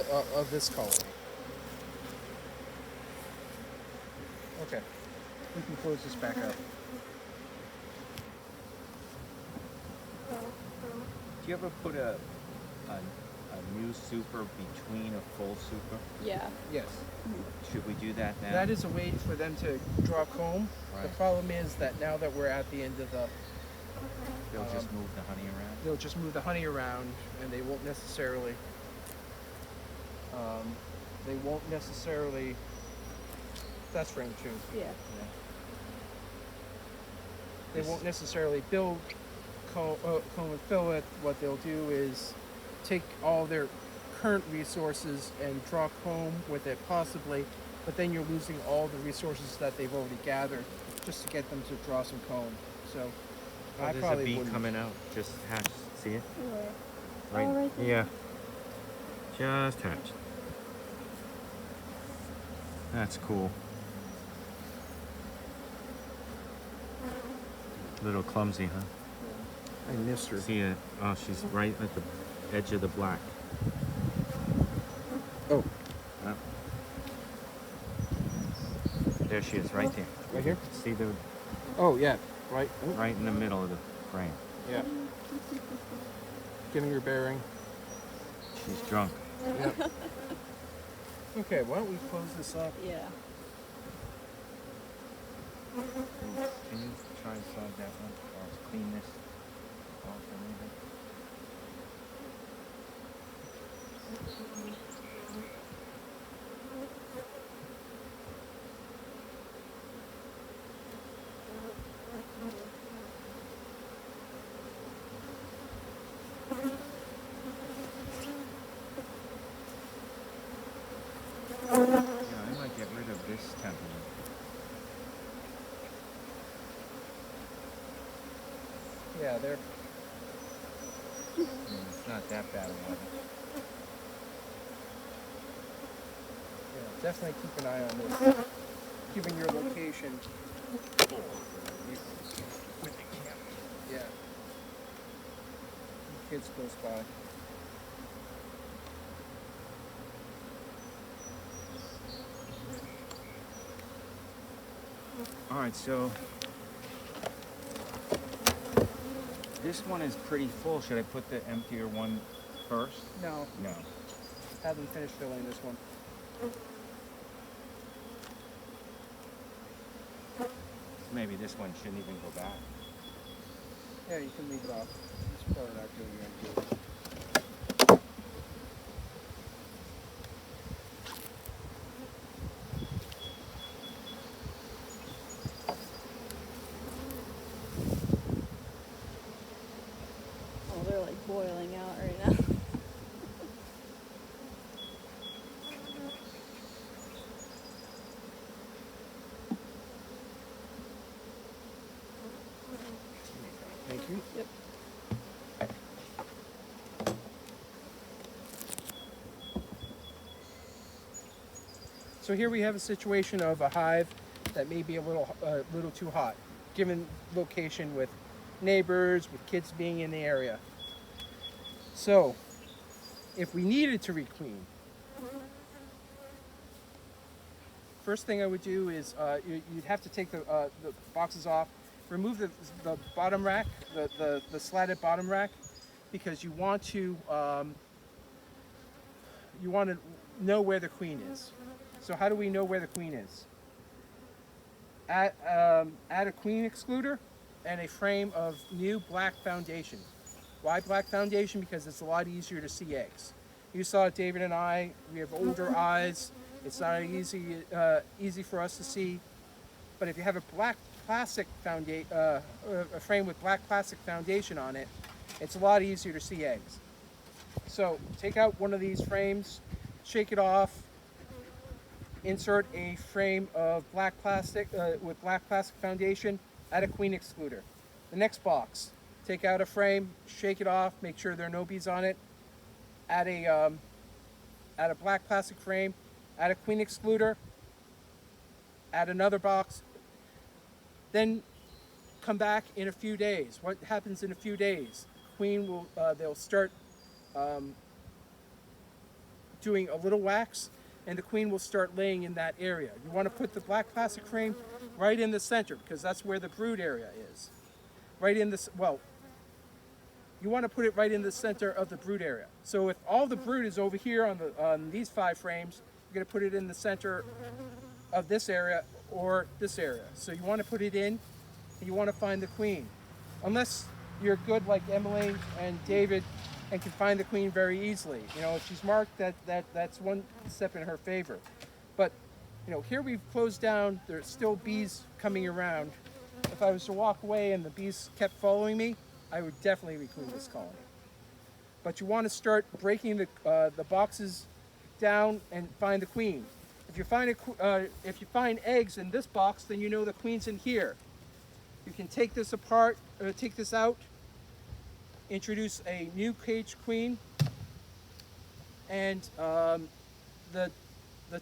of this colony. Okay, we can close this back up. Do you ever put a new super between a full super? Yeah. Yes. Should we do that now? That is a way for them to draw comb. Right. The problem is that now that we're at the end of the, They'll just move the honey around? they'll just move the honey around, and they won't necessarily. That's frame 2. Yeah. They won't necessarily build comb and fill it. What they'll do is take all their current resources and draw comb with it possibly, but then you're losing all the resources that they've already gathered just to get them to draw some comb. So Oh, I there's probably a bee wouldn't. coming out. Just hatched. See it? Where? Oh, right there. Yeah. Just hatched. That's cool. Little clumsy, huh? I missed her. See it? Oh, she's right at the edge of the black. Oh, Oh. There she is, right there. right here? See the Oh, yeah. Right. Oh, right in the middle of the frame. yeah. Getting your bearing. She's drunk. Yeah. Okay, why don't we close this up? Yeah. Can you try and slide that one or clean this off or anything? Yeah, I might get rid of this template. Yeah, there. It's not that bad of a weather. Yeah, definitely keep an eye on this. Given your location. Yeah. Kids close by. All right, so this one is pretty full. Should I put the emptier one first? No, No. have them finish filling this one. Maybe this one shouldn't even go back. Yeah, you can leave it off. It's probably not doing you any good. Oh, they're like boiling out right now. Thank you. Yep. So here we have a situation of a hive that may be a little too hot, given location with neighbors, with kids being in the area. So, if we needed to requeen, first thing I would do is you'd have to take the boxes off, remove the bottom rack, the slatted bottom rack, because you want to know where the queen is. So how do we know where the queen is? Add a queen excluder and a frame of new black foundation. Why black foundation? Because it's a lot easier to see eggs. You saw David and I, we have older eyes. It's not easy for us to see. But if you have a black plastic a frame with black plastic foundation on it, it's a lot easier to see eggs. So take out one of these frames, shake it off, insert a frame of black plastic with black plastic foundation, add a queen excluder. The next box, take out a frame, shake it off, make sure there are no bees on it, add a black plastic frame, add a queen excluder, add another box, then come back in a few days. What happens in a few days? Queen will, they'll start doing a little wax, and the queen will start laying in that area. You want to put the black plastic frame right in the center because that's where the brood area is. Right in this, well, you want to put it right in the center of the brood area. So if all the brood is over here on these 5 frames, you're going to put it in the center of this area or this area. So you want to put it in, and you want to find the queen. Unless you're good like Emily and David and can find the queen very easily. You know, if she's marked, that's one step in her favor. But, you know, here we've closed down, there's still bees coming around. If I was to walk away and the bees kept following me, I would definitely requeen this colony. But you want to start breaking the boxes down and find the queen. If you find eggs in this box, then you know the queen's in here. You can take this apart, take this out, introduce a new cage queen, and the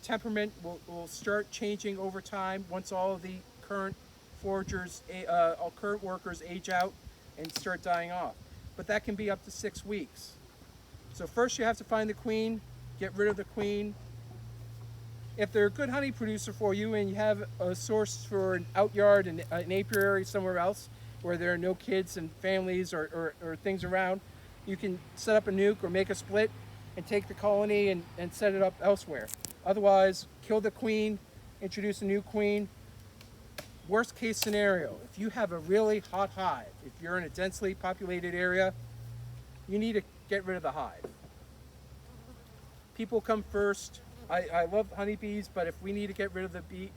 temperament will start changing over time once all of the current foragers, all current workers age out and start dying off. But that can be up to 6 weeks. So first you have to find the queen, get rid of the queen. If they're a good honey producer for you and you have a source for an outyard and an apiary somewhere else where there are no kids and families or things around, you can set up a nuke or make a split and take the colony and set it up elsewhere. Otherwise, kill the queen, introduce a new queen. Worst case scenario, if you have a really hot hive, if you're in a densely populated area, you need to get rid of the hive. People come first. I love honeybees, but if we need to get rid of the bee,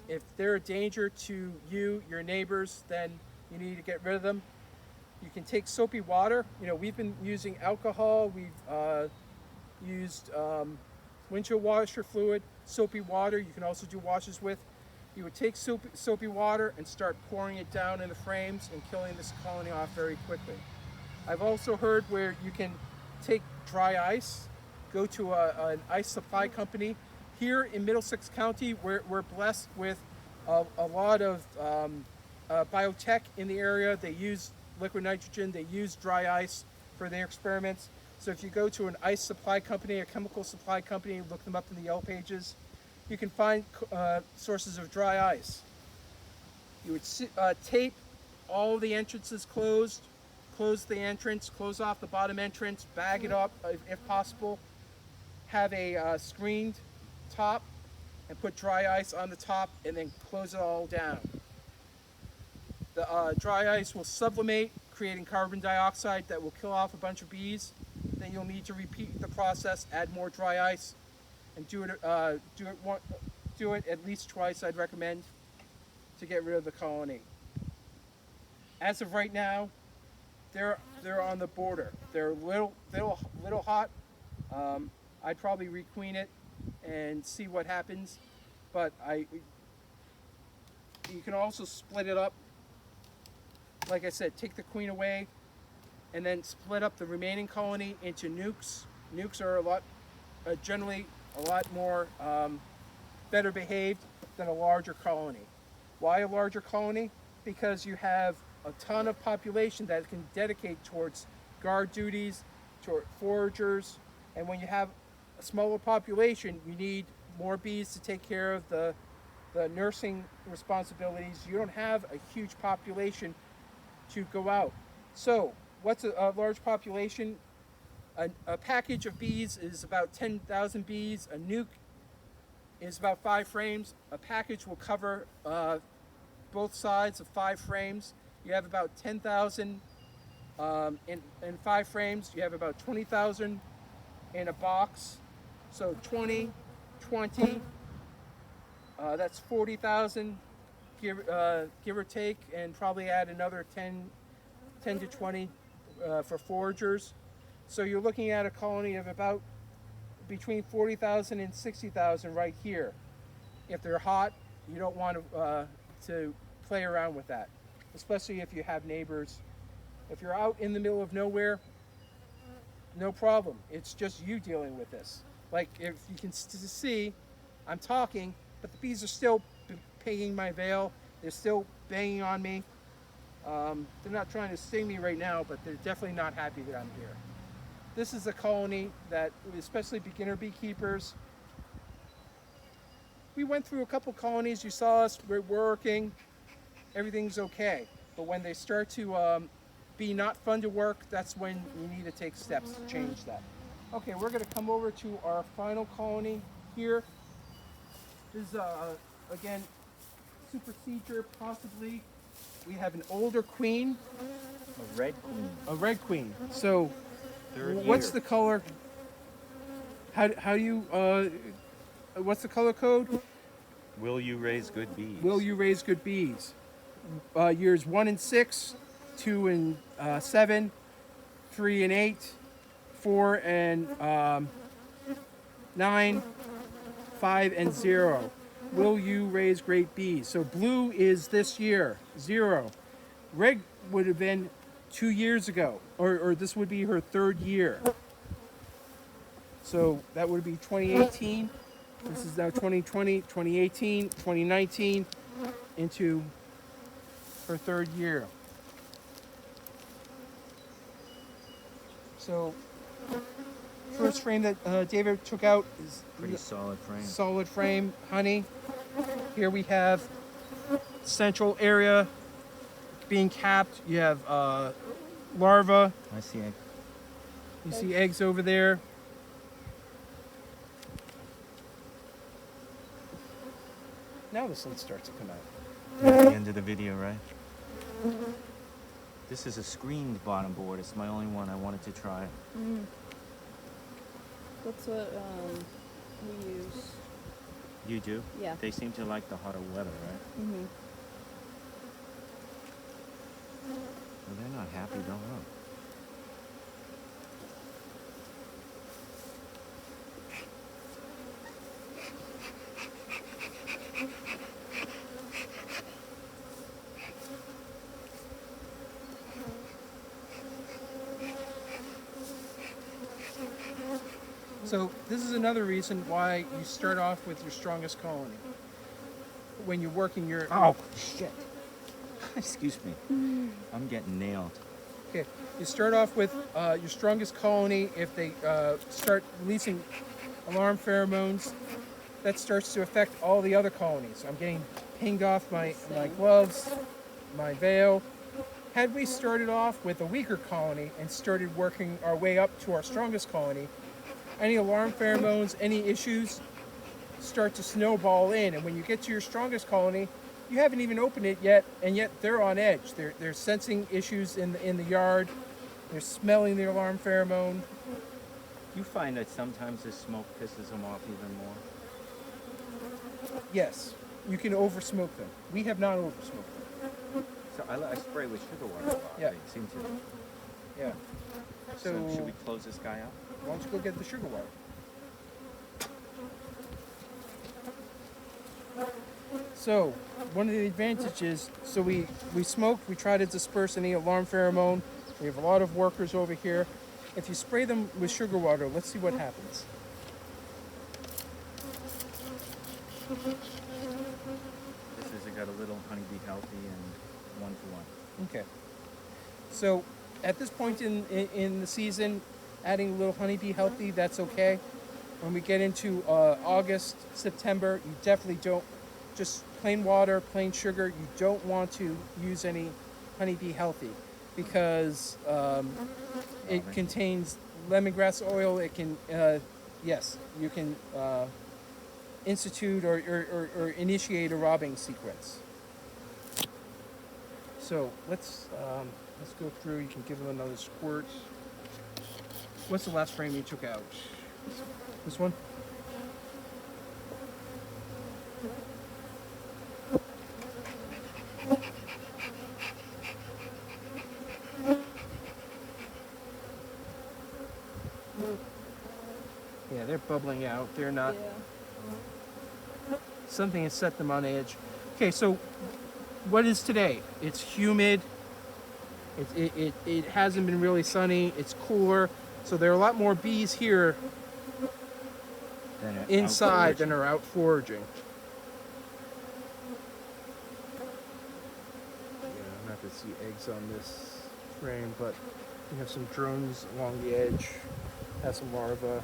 if they're a danger to you, your neighbors, then you need to get rid of them. You can take soapy water. You know, we've been using alcohol. We've used windshield washer fluid, soapy water. You can also do washes with. You would take soapy water and start pouring it down in the frames and killing this colony off very quickly. I've also heard where you can take dry ice, go to an ice supply company. Here in Middlesex County, we're blessed with a lot of biotech in the area. They use liquid nitrogen, they use dry ice for their experiments. So if you go to an ice supply company, a chemical supply company, look them up in the Yellow Pages, you can find sources of dry ice. You would tape all the entrances closed, close the entrance, close off the bottom entrance, bag it up if possible, have a screened top and put dry ice on the top and then close it all down. The dry ice will sublimate, creating carbon dioxide that will kill off a bunch of bees. Then you'll need to repeat the process, add more dry ice, and do it at least twice, I'd recommend, to get rid of the colony. As of right now, they're on the border. They're little hot. I'd probably requeen it and see what happens, but you can also split it up. Like I said, take the queen away and then split up the remaining colony into nukes. Nukes are generally a lot more better behaved than a larger colony. Why a larger colony? Because you have a ton of population that can dedicate towards guard duties, toward foragers, and when you have a smaller population, you need more bees to take care of the nursing responsibilities. You don't have a huge population to go out. So what's a large population? A package of bees is about 10,000 bees. A nuke is about 5 frames. A package will cover both sides of 5 frames. You have about 10,000 in 5 frames. You have about 20,000 in a box. So 20, that's 40,000, give or take, and probably add another 10 to 20 for foragers. So you're looking at a colony of about between 40,000 and 60,000 right here. If they're hot, you don't want to play around with that, especially if you have neighbors. If you're out in the middle of nowhere, no problem. It's just you dealing with this. Like if you can see, I'm talking, but the bees are still pinging my veil. They're still banging on me. They're not trying to sting me right now, but they're definitely not happy that I'm here. this is a colony that, especially beginner beekeepers, we went through a couple colonies. You saw us, we're working, everything's okay. But when they start to be not fun to work, that's when you need to take steps to change that. Okay, we're going to come over to our final colony here. This is, again, supersedure, possibly. We have an older queen. A red queen. A red queen. So, Third what's year. the color? How you, what's the color code? Will you raise good bees? Will you raise good bees? Years 1 and 6, 2 and 7, 3 and 8, 4 and 9, 5 and 0. Will you raise great bees? So blue is this year, 0. Red would have been 2 years ago, or this would be her 3rd year. So that would be 2018. This is now 2020, 2018, 2019, into her 3rd year. So first frame that David took out is Pretty solid frame. solid frame honey. Here we have central area being capped. You have larva. I see egg. You see eggs over there. Now the sun starts to come out. At the end of the video, right? This is a screened bottom board. It's my only one I wanted to try. That's what we use. You do? Yeah. They seem to like the hotter weather, right? Mm-hmm. Well, they're not happy, don't know. So this is another reason why you start off with your strongest colony. When you're working your... Oh, shit. Excuse me. I'm getting nailed. Okay, you start off with your strongest colony. If they start releasing alarm pheromones, that starts to affect all the other colonies. I'm getting pinged off my gloves, my veil. Had we started off with a weaker colony and started working our way up to our strongest colony, any alarm pheromones, any issues start to snowball in. And when you get to your strongest colony, you haven't even opened it yet, and yet they're on edge. They're sensing issues in the yard. They're smelling the alarm pheromone. You find that sometimes the smoke pisses them off even more? Yes, you can over-smoke them. We have not over-smoked them. So I spray with sugar water a lot. Yeah. They seem to. Yeah. So So should we close this guy out? why don't you go get the sugar water? So, one of the advantages, so we smoke, we try to disperse any alarm pheromone. We have a lot of workers over here. If you spray them with sugar water, let's see what happens. This has got a little honeybee healthy and 1-to-1. Okay. So, at this point in the season, adding a little honeybee healthy, that's okay. When we get into August, September, you definitely don't, just plain water, plain sugar, you don't want to use any honeybee healthy because it contains lemongrass oil. It can, yes, you can institute or initiate a robbing sequence. So let's go through. You can give them another squirt. What's the last frame you took out? This one? Yeah, they're bubbling out. They're not. Yeah. Something has set them on edge. Okay, so what is today? It's humid. It hasn't been really sunny. It's cooler. So there are a lot more bees here inside than are out foraging. Yeah, I'm not going to see eggs on this frame, but You have some drones along the edge. Has some larvae.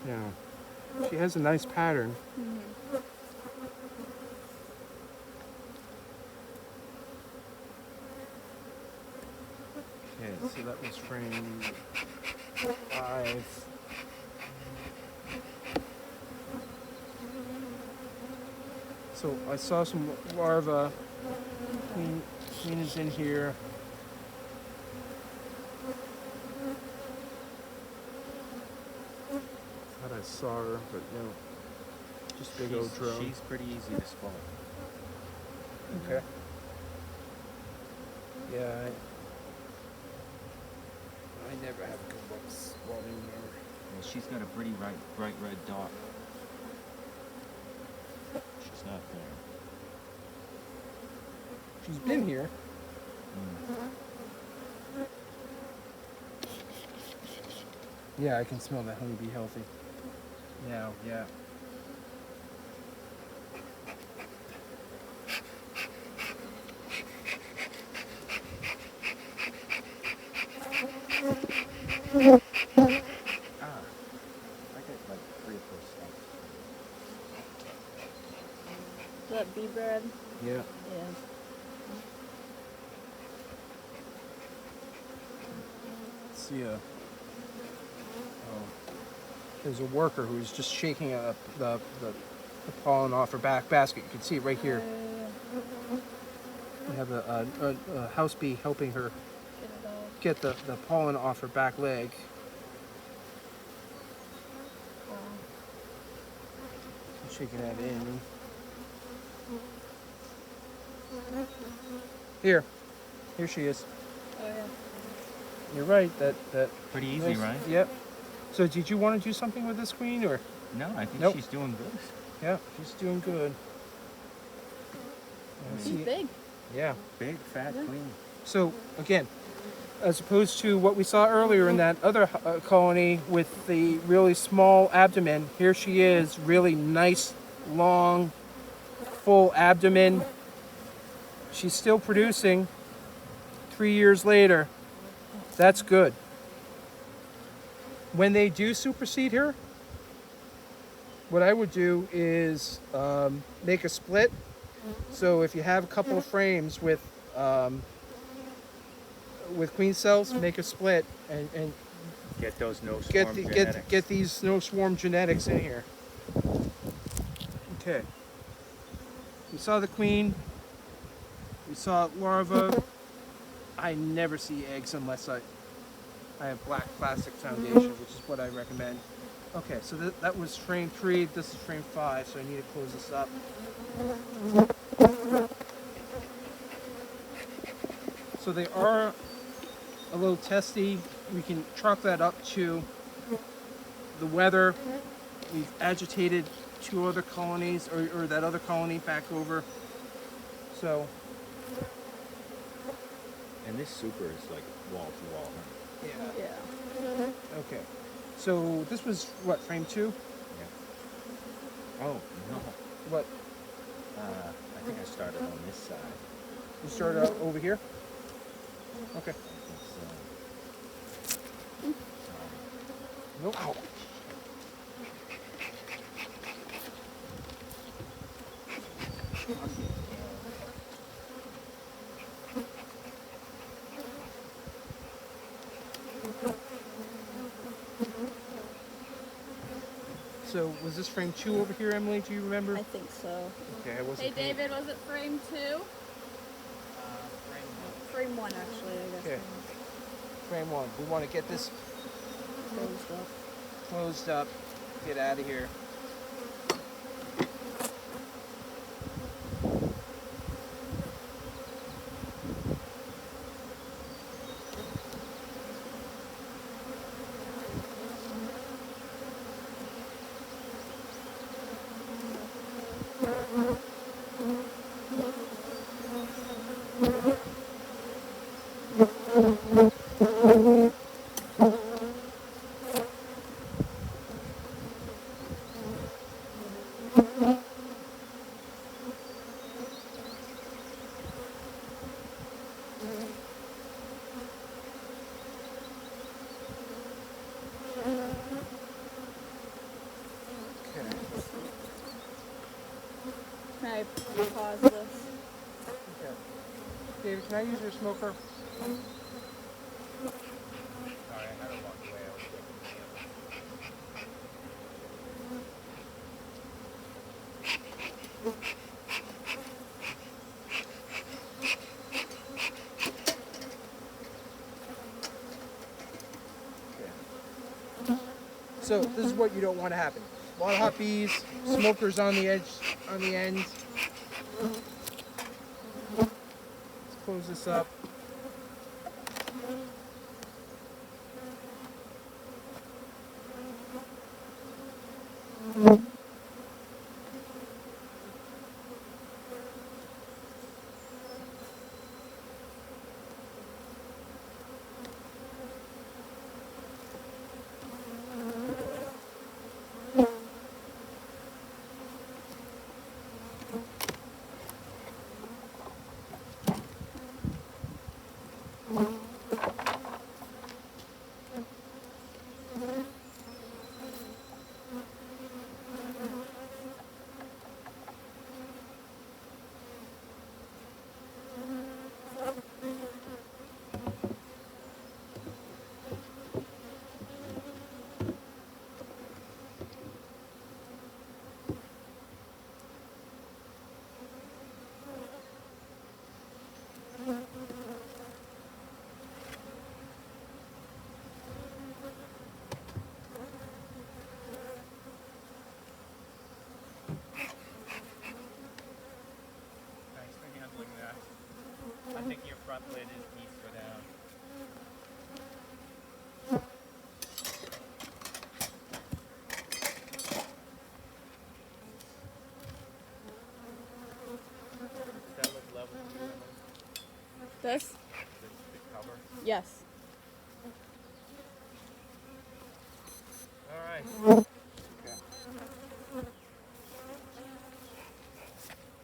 Yeah. She has a nice pattern. Mm-hmm. Okay, so that was frame 5. So I saw some larvae. Queen is in here. Thought I saw her, but no. Just big old drone. She's pretty easy to spot. Okay. Yeah, I never have good luck spotting her. And she's got a pretty bright red dot. She's not there. She's been here. Yeah, I can smell that honeybee healthy. Now, yeah. I got like 3 or 4 steps. Is that bee bread? Yeah. Yeah. See there's a worker who's just shaking up the pollen off her back basket. You can see it right here. You have a house bee helping her Get it off. get the pollen off her back leg. Wow. Shaking that in. Here she is. Oh yeah. You're right. That Pretty easy, nice- right? Yep. So did you want to do something with this queen, or? No, I think Nope. she's doing good. Yeah, she's doing good. Yeah, She's see- big. Yeah. Big, fat Yeah. queen. So again, as opposed to what we saw earlier in that other colony with the really small abdomen, here she is, really nice, long, full abdomen. She's still producing 3 years later. That's good. When they do supersede her, what I would do is make a split. So if you have a couple of frames with queen cells, make a split and Get those no get swarm the, genetics. get these no swarm genetics in here. Okay. We saw the queen. We saw larva. I never see eggs unless I have black plastic foundation, which is what I recommend. Okay, so that was frame 3. This is frame 5, so I need to close this up. So they are a little testy. We can chalk that up to the weather. We've agitated 2 other colonies, or that other colony back over. So, And this super is like wall to wall. Huh? yeah. Yeah. Okay. So this was what, frame 2? Yeah. Oh, no. What? I think I started on this side. You started out over here? Okay. I think so. Nope. Ow. So was this frame 2 over here, Emily? Do you remember? I think so. Okay, I wasn't. Hey paying- David, was it frame 2? Frame 1 actually, I guess. Okay. Frame 1. We want to get this Closed up. closed up. Get out of here. I paused this. Okay. David, can I use your smoker? Sorry, I had to walk away. I was looking at So this is what you don't want to happen. A lot of hot bees, smokers on the edge, on the end. Let's close this up. Thanks for handling that. I think your front lid needs to go down. Does that look level to you, Emily? This? The cover? Yes. All right.